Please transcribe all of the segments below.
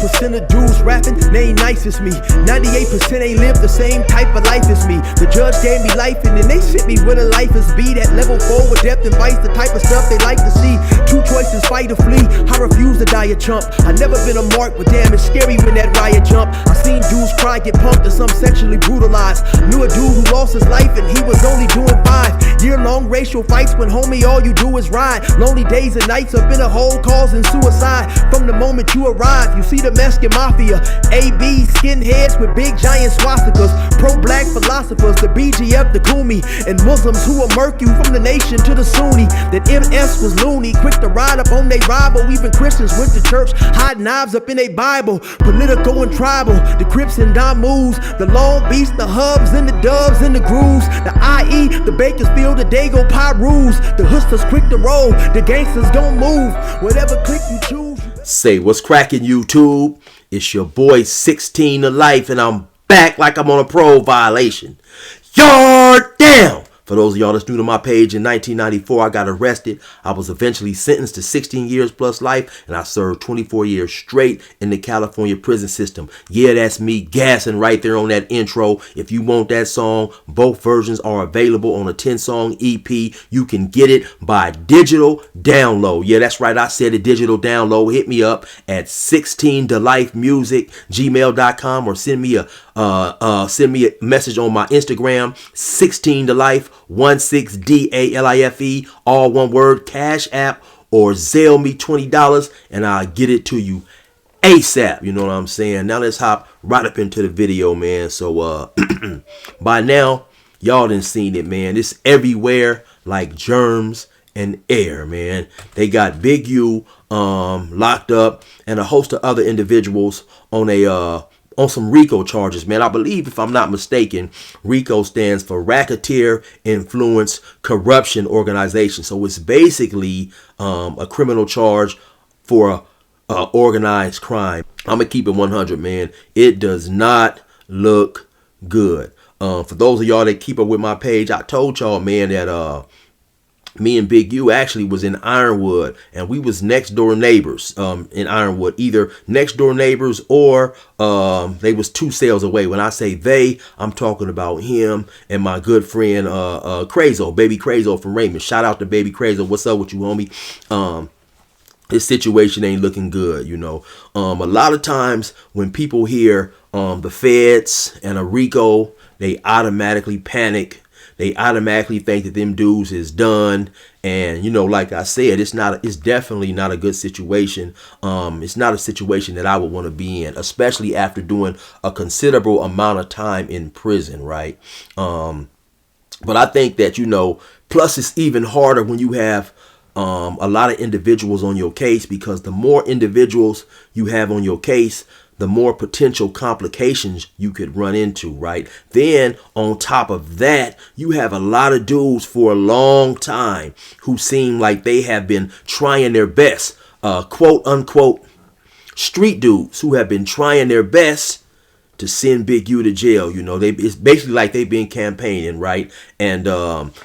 1% of dudes rapping, they ain't nice as me. 98% ain't live the same type of life as me. The judge gave me life and then they sent me where the life is be. That level 4 with depth and vice, the type of stuff they like to see. Two choices, fight or flee. I refuse to die a chump. I never been a mark, but damn, it's scary when that riot jump. I seen dudes cry, get pumped, and some sexually brutalized. Knew a dude who lost his life and he was only doing 5 year-long racial fights when homie all you do is ride. Lonely days and nights up in a hole causing suicide. From the moment you arrive, you see the Mexican mafia, AB skinheads with big giant swastikas, pro-black philosophers, the BGF, the Kumi, and Muslims who will murk you from the nation to the Sunni. That MS was loony, quick to ride up on they rival. Even Christians went to church, hide knives up in a Bible. Political and tribal, the Crips and Damus, the Long Beach, the Hubs and the Dubs and the Grooves, the IE, the Bakersfield, the Dago Pyrus, the Hustlers quick to roll, the gangsters gon' move, whatever click you choose. Say what's cracking, YouTube? It's your boy 16 to Life, and I'm back like I'm on a parole violation. Yard down! For those of y'all that's new to my page, in 1994, I got arrested. I was eventually sentenced to 16 years plus life, and I served 24 years straight in the California prison system. Yeah, that's me gassing right there on that intro. If you want that song, both versions are available on a 10-song EP. You can get it by digital download. Yeah, that's right. I said a digital download. Hit me up at 16tolifemusic@gmail.com or send me a message on my Instagram, 16tolife, 16DALIFE, all one word, Cash App, or Zelle me $20 and I'll get it to you ASAP. You know what I'm saying? Now let's hop right up into the video, man. So by now y'all done seen it, man. It's everywhere like germs and air, man. They got Big U locked up and a host of other individuals on some Rico charges, man. I believe, if I'm not mistaken, Rico stands for Racketeer Influence Corruption Organization. So it's basically a criminal charge for organized crime. I'm gonna keep it 100, man. It does not look good. For those of y'all that keep up with my page, I told y'all, man, that me and Big U actually was in Ironwood, and we was next door neighbors in Ironwood, either next door neighbors or they was 2 cells away. When I say they, I'm talking about him and my good friend Crazo, Baby Crazo from Raymond. Shout out to Baby Crazo. What's up with you, homie? This situation ain't looking good, you know. A lot of times when people hear the feds and a Rico, they automatically panic. They automatically think that them dudes is done. And, you know, like I said, it's definitely not a good situation. It's not a situation that I would want to be in, especially after doing a considerable amount of time in prison, right? But I think that, you know, plus it's even harder when you have a lot of individuals on your case, because the more individuals you have on your case, the more potential complications you could run into, right? Then on top of that, you have a lot of dudes for a long time who seem like they have been trying their best, quote unquote, street dudes who have been trying their best to send Big U to jail. You know, it's basically like they've been campaigning, right? And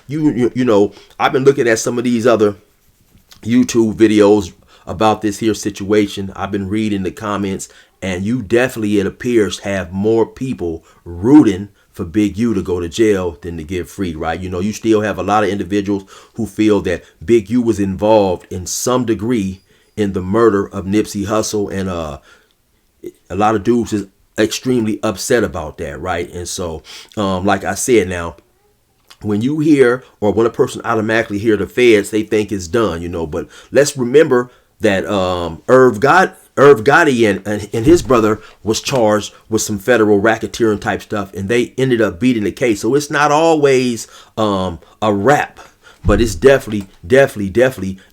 you know, I've been looking at some of these other YouTube videos about this here situation. I've been reading the comments, and you definitely, it appears, have more people rooting for Big U to go to jail than to get free, right? You know, you still have a lot of individuals who feel that Big U was involved in some degree in the murder of Nipsey Hussle, and a lot of dudes is extremely upset about that, right? And so, like I said, now, when you hear, or when a person automatically hear the feds, they think it's done, you know. But let's remember that Irv Gotti and his brother was charged with some federal racketeering type stuff, and they ended up beating the case. So it's not always a wrap, but it's definitely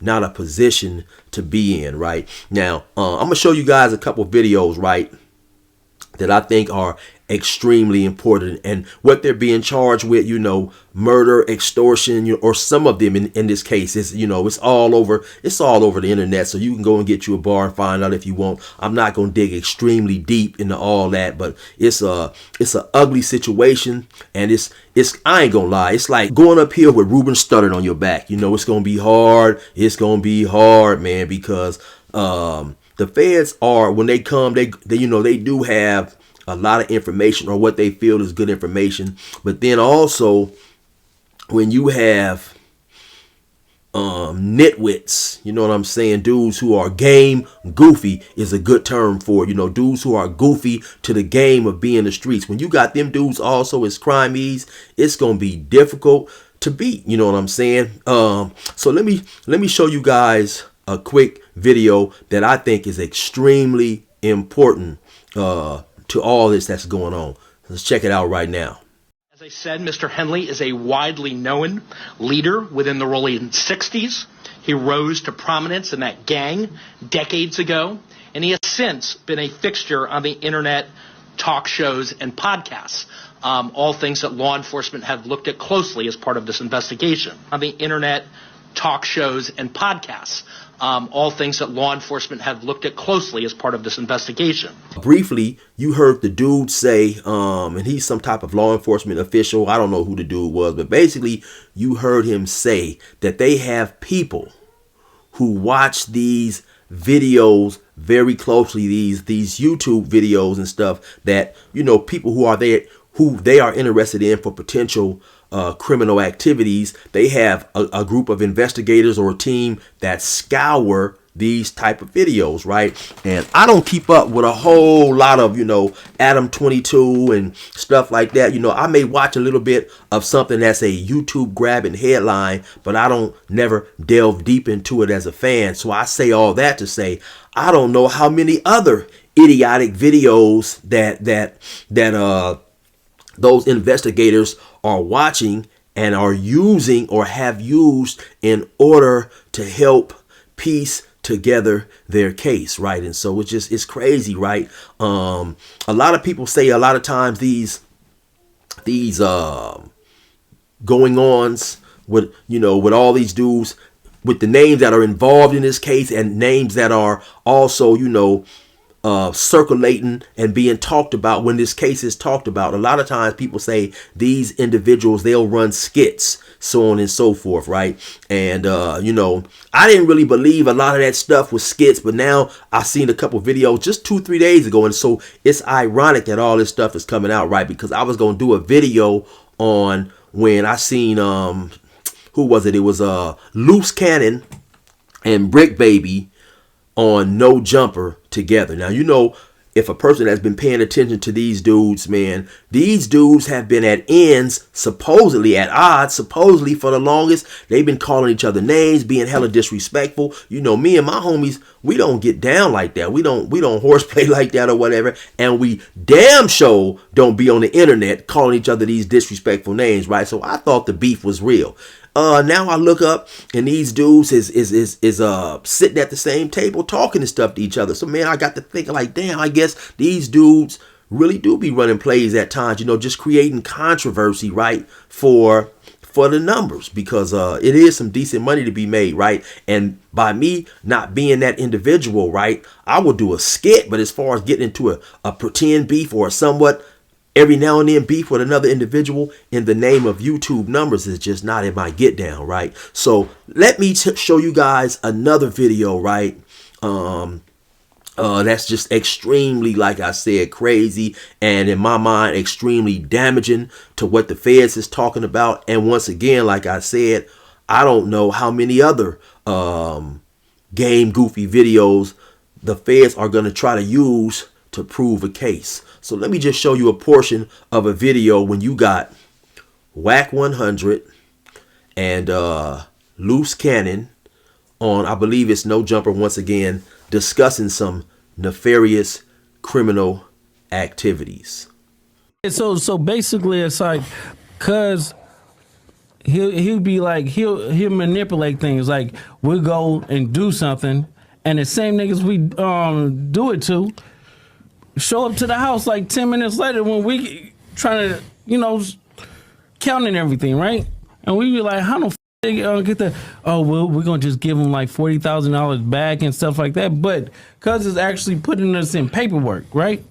not a position to be in right now. I'm gonna show you guys a couple videos, right, that I think are extremely important, and what they're being charged with, you know, murder, extortion, or some of them in this case is, you know, it's all over the internet, so you can go and get you a bar and find out if you want. I'm not going to dig extremely deep into all that, but it's a ugly situation, and it's I ain't gonna lie, it's like going uphill with Ruben Studdard on your back. You know, it's gonna be hard. It's gonna be hard, man, because the feds are, when they come, they you know, they do have a lot of information, or what they feel is good information. But then also, when you have nitwits, you know what I'm saying, dudes who are game goofy is a good term for it. You know, dudes who are goofy to the game of being in the streets. When you got them dudes also as crimees, it's gonna be difficult to beat. You know what I'm saying? So let me show you guys a quick video that I think is extremely important to all this that's going on. Let's check it out right now. As I said, Mr. Henley is a widely known leader within the rolling 60s. He rose to prominence in that gang decades ago, and he has since been a fixture on the internet, talk shows, and podcasts, all things that law enforcement have looked at closely as part of this investigation. On the internet, talk shows, and podcasts, all things that law enforcement have looked at closely as part of this investigation. Briefly, you heard the dude say, and he's some type of law enforcement official. I don't know who the dude was, but basically you heard him say that they have people who watch these videos very closely, these YouTube videos and stuff, that, you know, people who are there, who they are interested in for potential criminal activities. They have a group of investigators or a team that scour these type of videos, right? And I don't keep up with a whole lot of, you know, Adam 22 and stuff like that. You know, I may watch a little bit of something that's a YouTube grabbing headline, but I don't never delve deep into it as a fan. So I say all that to say, I don't know how many other idiotic videos that those investigators are watching and are using or have used in order to help piece together their case, right? And so it's crazy, right? A lot of people say a lot of times these going ons with, you know, with all these dudes, with the names that are involved in this case and names that are also, you know, circulating and being talked about when this case is talked about. A lot of times people say these individuals, they'll run skits, so on and so forth, right? And you know, I didn't really believe a lot of that stuff was skits, but now I've seen a couple videos just 2-3 days ago, and so it's ironic that all this stuff is coming out, right? Because I was gonna do a video on when I seen who was it? It was Loose Cannon and Brick Baby on No Jumper together. Now, you know, if a person has been paying attention to these dudes, man, these dudes have been at ends, supposedly at odds, supposedly for the longest. They've been calling each other names, being hella disrespectful. You know, me and my homies, we don't get down like that. We don't horseplay like that or whatever. And we damn sure don't be on the internet calling each other these disrespectful names, right? So I thought the beef was real. Now I look up and these dudes is sitting at the same table talking and stuff to each other. So man, I got to thinking like, damn, I guess these dudes really do be running plays at times, you know, just creating controversy, right? For the numbers, because it is some decent money to be made, right? And by me not being that individual, right, I will do a skit, but as far as getting into a pretend beef or a somewhat every now and then beef with another individual in the name of YouTube numbers is just not in my get down, right? So let me show you guys another video, right? That's just extremely, like I said, crazy, and in my mind, extremely damaging to what the feds is talking about. And once again, like I said, I don't know how many other game goofy videos the feds are going to try to use to prove a case. So let me just show you a portion of a video when you got Whack 100 and Loose Cannon on, I believe it's No Jumper once again, discussing some nefarious criminal activities. So basically it's like, cause he'll be like, he'll manipulate things, like we'll go and do something and the same niggas we do it to show up to the house like 10 minutes later when we trying to, you know, counting everything, right? And we be like, how the they get that? Oh, well, we're gonna just give them like $40,000 back and stuff like that. But cause it's actually putting us in paperwork, right?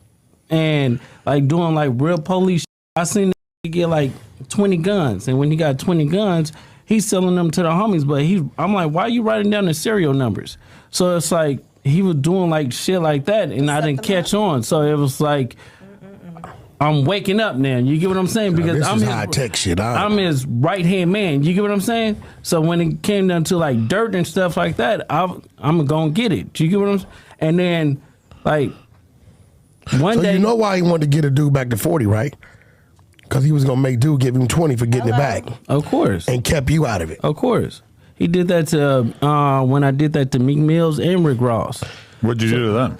And like doing like real police. I seen he get like 20 guns, and when he got 20 guns, he's selling them to the homies. But I'm like, why are you writing down the serial numbers? So it's like, he was doing like shit like that, and I didn't catch on. So it was like I'm waking up now. You get what I'm saying? Because this I'm is his, high tech shit. I'm his right hand man. You get what I'm saying? So when it came down to like dirt and stuff like that, I'm gonna get it. You get what I'm saying? And then like one day, you know why he wanted to get a dude back to 40, right? Because he was gonna make dude give him 20 for getting it back, of course, and kept you out of it. of course. He did that to when I did that to Meek Mills and Rick Ross. What'd you do to them?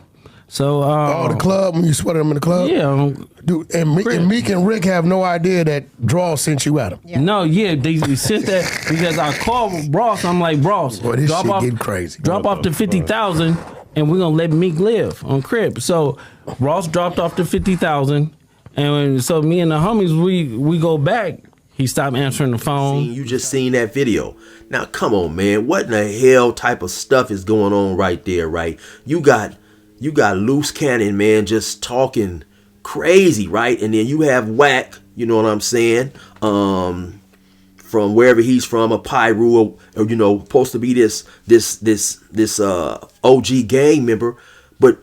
So The club, when you sweated him in the club? Yeah. Dude, and Meek and Rick have no idea that Draw sent you at him. Yeah. No, yeah, they sent that because I called Ross. I'm like, Ross, Boy, this shit getting crazy. Drop off the 50,000 and we're going to let Meek live on Crib. So Ross dropped off the 50,000 and so me and the homies, we go back. He stopped answering the phone. You just seen that video. Now, come on, man. What in the hell type of stuff is going on right there, right? You got Loose Cannon, man, just talking crazy, right? And then you have Whack, you know what I'm saying? From wherever he's from, a Pyru, or you know, supposed to be this OG gang member, but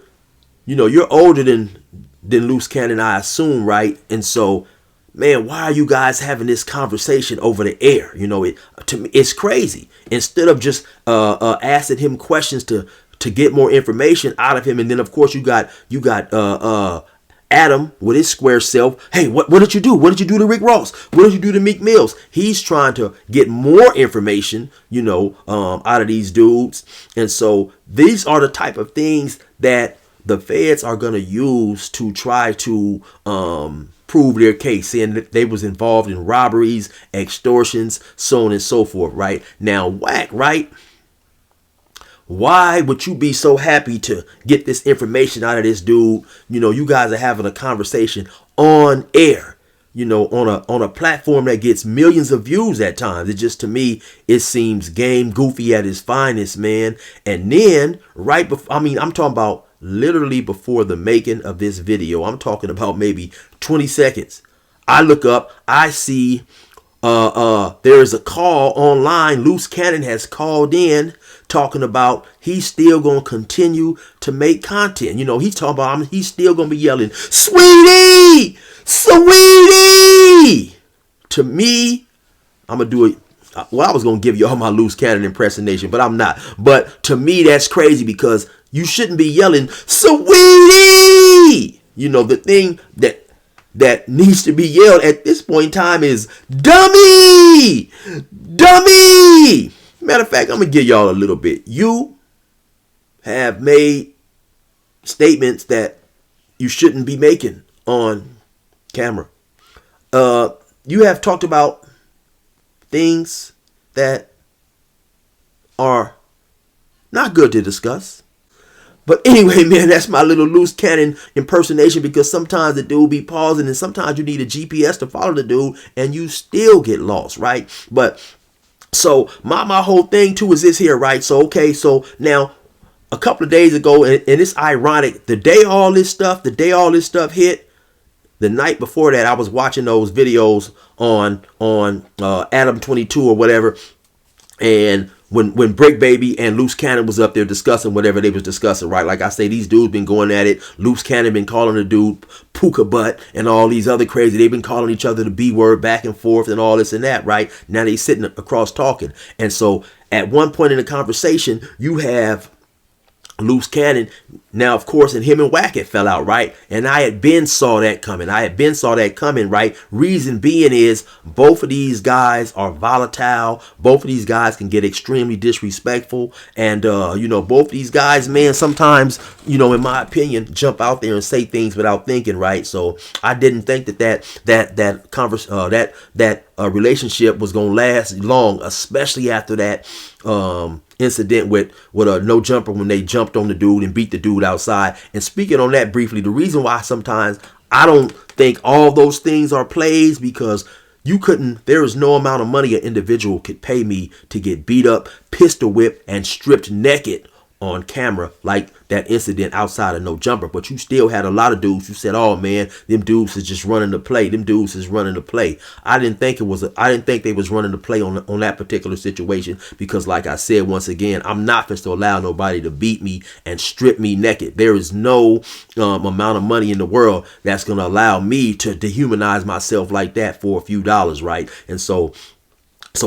you know, you're older than Loose Cannon, I assume, right? And so, man, why are you guys having this conversation over the air? You know, to me, it's crazy. Instead of just asking him questions to get more information out of him, and then of course you got Adam with his square self. Hey, what did you do? What did you do to Rick Ross? What did you do to Meek Mills? He's trying to get more information, you know, out of these dudes, and so these are the type of things that the feds are gonna use to try to prove their case, saying that they was involved in robberies, extortions, so on and so forth. Right now, Whack, right? Why would you be so happy to get this information out of this dude? You know, you guys are having a conversation on air, you know, on a platform that gets millions of views at times. It just, to me, it seems game goofy at its finest, man. And then right before, I'm talking about literally before the making of this video, I'm talking about maybe 20 seconds. I look up, I see there is a call online. Loose Cannon has called in talking about he's still going to continue to make content. You know, he's talking about he's still going to be yelling, "Sweetie! Sweetie!" To me, I'm going to do it. Well, I was going to give y'all my Loose Cannon impersonation, but I'm not. But to me, that's crazy because you shouldn't be yelling, "Sweetie!" You know, the thing that needs to be yelled at this point in time is dummy! Dummy! Matter of fact, I'm going to give y'all a little bit. You have made statements that you shouldn't be making on camera. You have talked about things that are not good to discuss. But anyway, man, that's my little Loose Cannon impersonation, because sometimes the dude be pausing and sometimes you need a GPS to follow the dude and you still get lost, right? But so my whole thing too is this here, right? So, okay, so now a couple of days ago, and it's ironic, the day all this stuff hit, the night before that, I was watching those videos on Adam 22 or whatever, and when Brick Baby and Loose Cannon was up there discussing whatever they was discussing, right? Like I say, these dudes been going at it. Loose Cannon been calling the dude Puka Butt and all these other crazy. They've been calling each other the B word back and forth and all this and that, right? Now they sitting across talking. And so at one point in the conversation, you have Loose Cannon. Now, of course, and him and Whack it fell out, right? And I had been saw that coming, right? Reason being is both of these guys are volatile. Both of these guys can get extremely disrespectful. And, you know, both of these guys, man, sometimes, you know, in my opinion, jump out there and say things without thinking, right? So I didn't think that relationship was going to last long, especially after that, incident with a no jumper when they jumped on the dude and beat the dude outside. And speaking on that briefly, the reason why sometimes I don't think all those things are plays, because there is no amount of money an individual could pay me to get beat up, pistol whipped, and stripped naked on camera, like that incident outside of No Jumper. But you still had a lot of dudes who said, "Oh man, them dudes is just running the play. Them dudes is running the play." I didn't think they was running the play on that particular situation, because like I said, once again, I'm not supposed to allow nobody to beat me and strip me naked. There is no amount of money in the world that's going to allow me to dehumanize myself like that for a few dollars, right? And so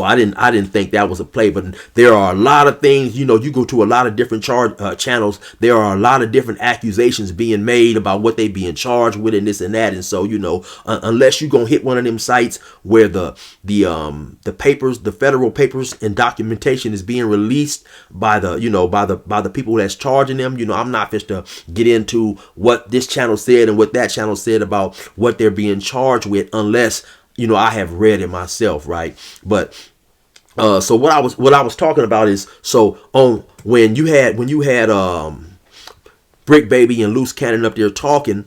I didn't think that was a play. But there are a lot of things, you go to a lot of different channels. There are a lot of different accusations being made about what they being charged with and this and that. And so, unless you're going to hit one of them sites where the papers, the federal papers and documentation is being released by the people that's charging them, I'm not just to get into what this channel said and what that channel said about what they're being charged with, unless I have read it myself, right? But so what I was talking about is, so on when you had Brick Baby and Loose Cannon up there talking,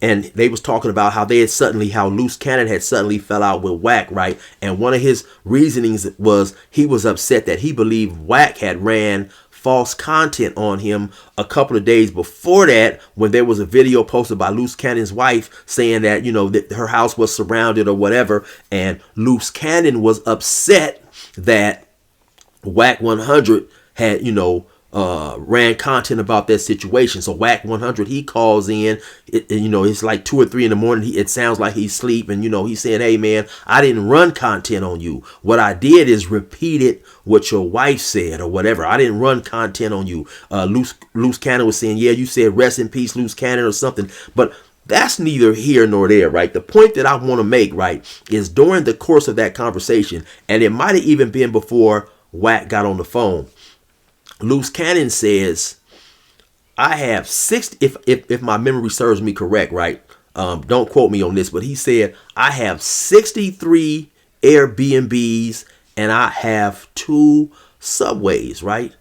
and they was talking about how Loose Cannon had suddenly fell out with Wack, right? And one of his reasonings was he was upset that he believed Wack had ran false content on him a couple of days before that, when there was a video posted by Loose Cannon's wife saying that that her house was surrounded or whatever, and Loose Cannon was upset that Wack 100 had ran content about that situation. So Wack 100, he calls in, it's like 2 or 3 in the morning. It sounds like he's asleep, and he's saying, "Hey man, I didn't run content on you. What I did is repeated what your wife said or whatever. I didn't run content on you." Loose Cannon was saying, "Yeah, you said rest in peace, Loose Cannon," or something. But that's neither here nor there, right? The point that I want to make, right, is during the course of that conversation, and it might have even been before Wack got on the phone, Loose Cannon says, "I have 60, if my memory serves me correct, right? Don't quote me on this, but he said, I have 63 Airbnbs and I have 2 subways, right?"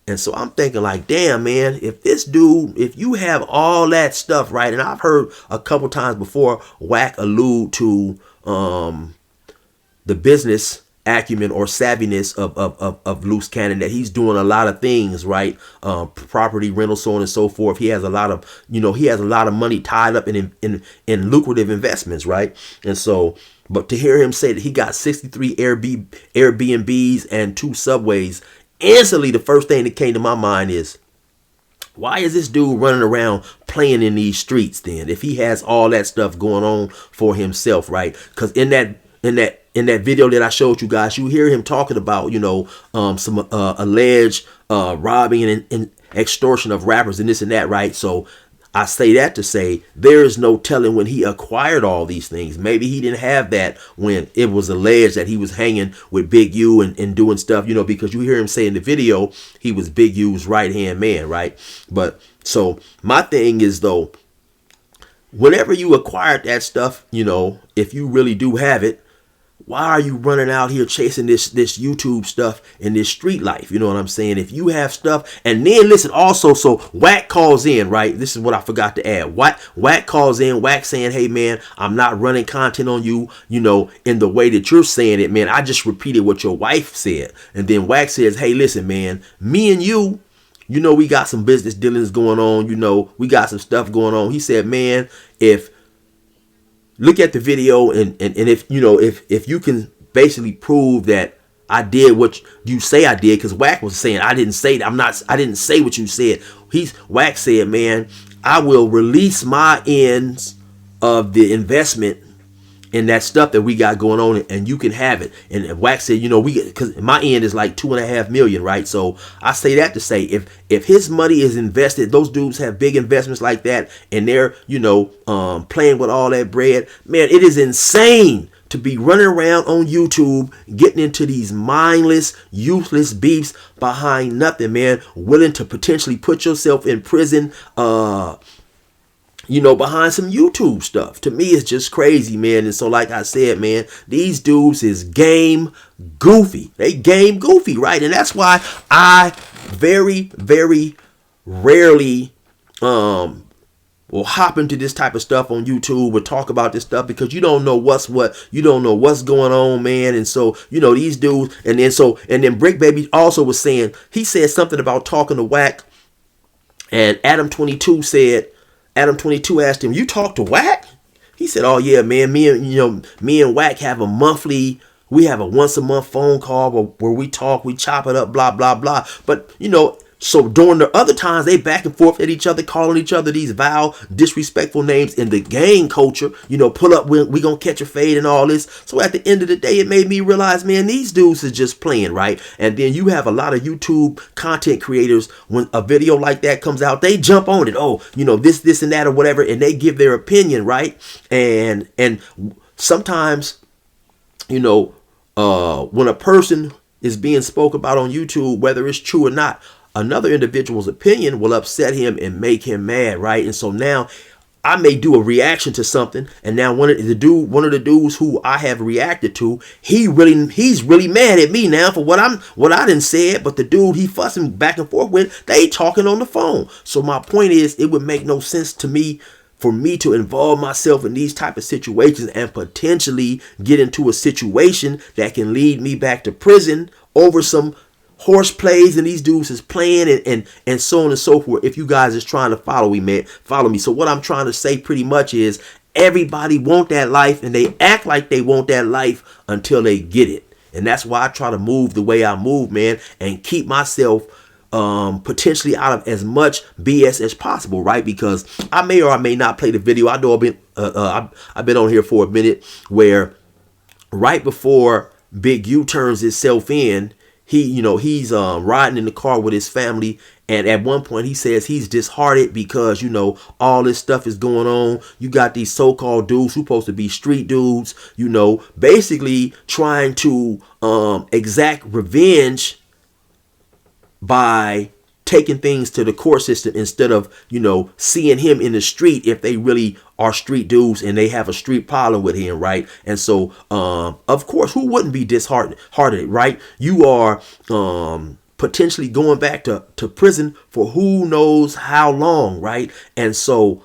And so I'm thinking like, damn, man, if you have all that stuff, right? And I've heard a couple times before Wack allude to the business acumen or savviness of Loose Cannon, that he's doing a lot of things, right? Property rental, so on and so forth. He has a lot of money tied up in lucrative investments, right? And so, but to hear him say that he got 63 Airbnbs and 2 subways, instantly the first thing that came to my mind is, why is this dude running around playing in these streets then, if he has all that stuff going on for himself, right? Because in that video that I showed you guys, you hear him talking about, some alleged robbing and extortion of rappers and this and that, right? So I say that to say there is no telling when he acquired all these things. Maybe he didn't have that when it was alleged that he was hanging with Big U and doing stuff, because you hear him say in the video he was Big U's right-hand man, right? But so my thing is, though, whenever you acquired that stuff, if you really do have it, why are you running out here chasing this YouTube stuff and this street life? You know what I'm saying? If you have stuff, and then listen also, so Wack calls in, right? This is what I forgot to add. Wack calls in, Wack saying, "Hey man, I'm not running content on you, in the way that you're saying it, man. I just repeated what your wife said." And then Wack says, "Hey, listen, man, me and you, we got some business dealings going on. We got some stuff going on." He said, "Man, look at the video and if you can basically prove that I did what you say I did," because Wack was saying, I didn't say what you said. Wack said, "Man, I will release my ends of the investment in that stuff that we got going on, and you can have it." And Wack said, because my end is like $2.5 million, right? So I say that to say, if his money is invested, those dudes have big investments like that, and they're playing with all that bread, man, it is insane to be running around on YouTube getting into these mindless, useless beefs behind nothing, man, willing to potentially put yourself in prison, behind some YouTube stuff. To me, it's just crazy, man. And so, like I said, man, these dudes is game goofy. They game goofy, right? And that's why I very, very rarely will hop into this type of stuff on YouTube or talk about this stuff because you don't know what's what, you don't know what's going on, man. And so, you know, these dudes, and then Brick Baby also was saying, he said something about talking to Wack, and Adam 22 asked him, you talk to Wack? He said, oh yeah, man, me and Wack have a once a month phone call where we talk, we chop it up, blah, blah, blah. But, you know, so during the other times, they back and forth at each other, calling each other these vile, disrespectful names in the gang culture. You know, pull up, we gonna catch a fade and all this. So at the end of the day, it made me realize, man, these dudes is just playing, right? And then you have a lot of YouTube content creators, when a video like that comes out, they jump on it. Oh, you know, this and that or whatever, and they give their opinion, right? And sometimes, you know, when a person is being spoke about on YouTube, whether it's true or not, another individual's opinion will upset him and make him mad, right? And so now I may do a reaction to something, and now one of the dudes who I have reacted to, he's really mad at me now for what I done said. But the dude he fussing back and forth with, they talking on the phone. So my point is, it would make no sense to me for me to involve myself in these type of situations and potentially get into a situation that can lead me back to prison over some horse plays, and these dudes is playing and so on and so forth. If you guys is trying to follow me, man, follow me. So what I'm trying to say pretty much is, everybody want that life, and they act like they want that life until they get it. And that's why I try to move the way I move, man, and keep myself potentially out of as much BS as possible, right? Because I may or I may not play the video. I know I've been on here for a minute, where right before Big U turns himself in, he's riding in the car with his family, and at one point he says he's disheartened because, you know, all this stuff is going on. You got these so-called dudes who supposed to be street dudes, you know, basically trying to exact revenge by taking things to the court system instead of, you know, seeing him in the street if they really are street dudes and they have a street problem with him, right? And so, of course, who wouldn't be disheartened, right? You are potentially going back to prison for who knows how long, right? And so,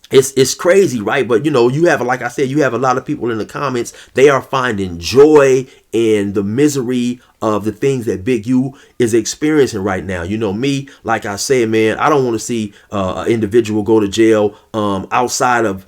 it's crazy, right? But, you know, you have, like I said, you have a lot of people in the comments. They are finding joy in the misery of the things that Big U is experiencing right now. You know, me, like I said, man, I don't want to see an individual go to jail outside of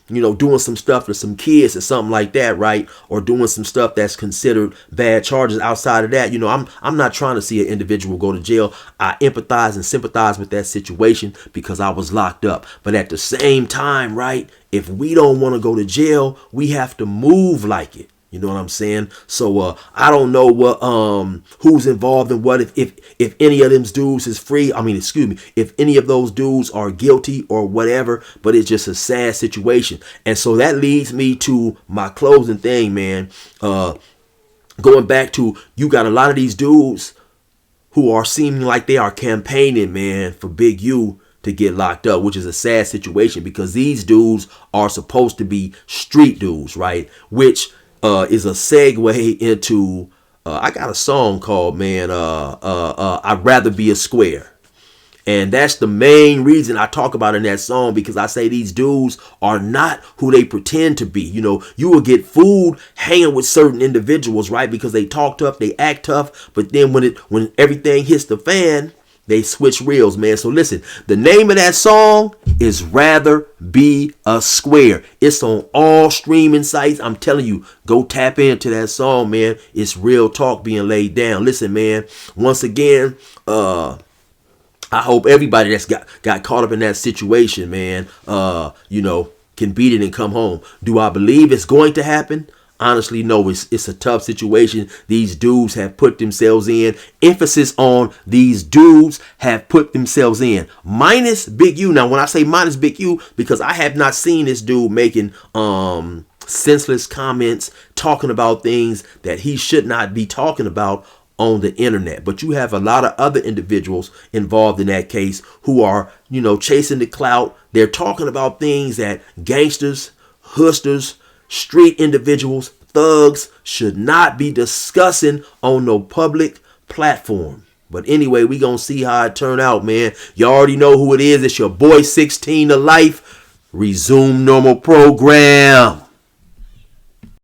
you know, doing some stuff to some kids or something like that, right? Or doing some stuff that's considered bad charges. Outside of that, you know, I'm not trying to see an individual go to jail. I empathize and sympathize with that situation because I was locked up. But at the same time, right, if we don't want to go to jail, we have to move like it. You know what I'm saying? So I don't know what who's involved in what, if any of them dudes is free. I mean, excuse me, if any of those dudes are guilty or whatever, but it's just a sad situation. And so that leads me to my closing thing, man. Going back to, you got a lot of these dudes who are seeming like they are campaigning, man, for Big U to get locked up, which is a sad situation because these dudes are supposed to be street dudes, right? Which is a segue into I got a song called, man, I'd Rather Be a Square. And that's the main reason I talk about in that song, because I say these dudes are not who they pretend to be. You know, you will get fooled hanging with certain individuals, right? Because they talk tough, they act tough, but then when everything hits the fan, they switch reels, man. So listen, the name of that song is Rather Be a Square. It's on all streaming sites. I'm telling you, go tap into that song, man. It's real talk being laid down. Listen, man, once again, I hope everybody that's got caught up in that situation, man, you know, can beat it and come home. Do I believe it's going to happen? Honestly, no, it's a tough situation these dudes have put themselves in. Emphasis on these dudes have put themselves in. Minus Big U. Now, when I say minus Big U, because I have not seen this dude making senseless comments, talking about things that he should not be talking about on the internet. But you have a lot of other individuals involved in that case who are, you know, chasing the clout. They're talking about things that gangsters, hustlers, street individuals, thugs should not be discussing on no public platform. But anyway, we gonna see how it turn out, man. You already know who it is. It's your boy 16 to life. Resume normal program.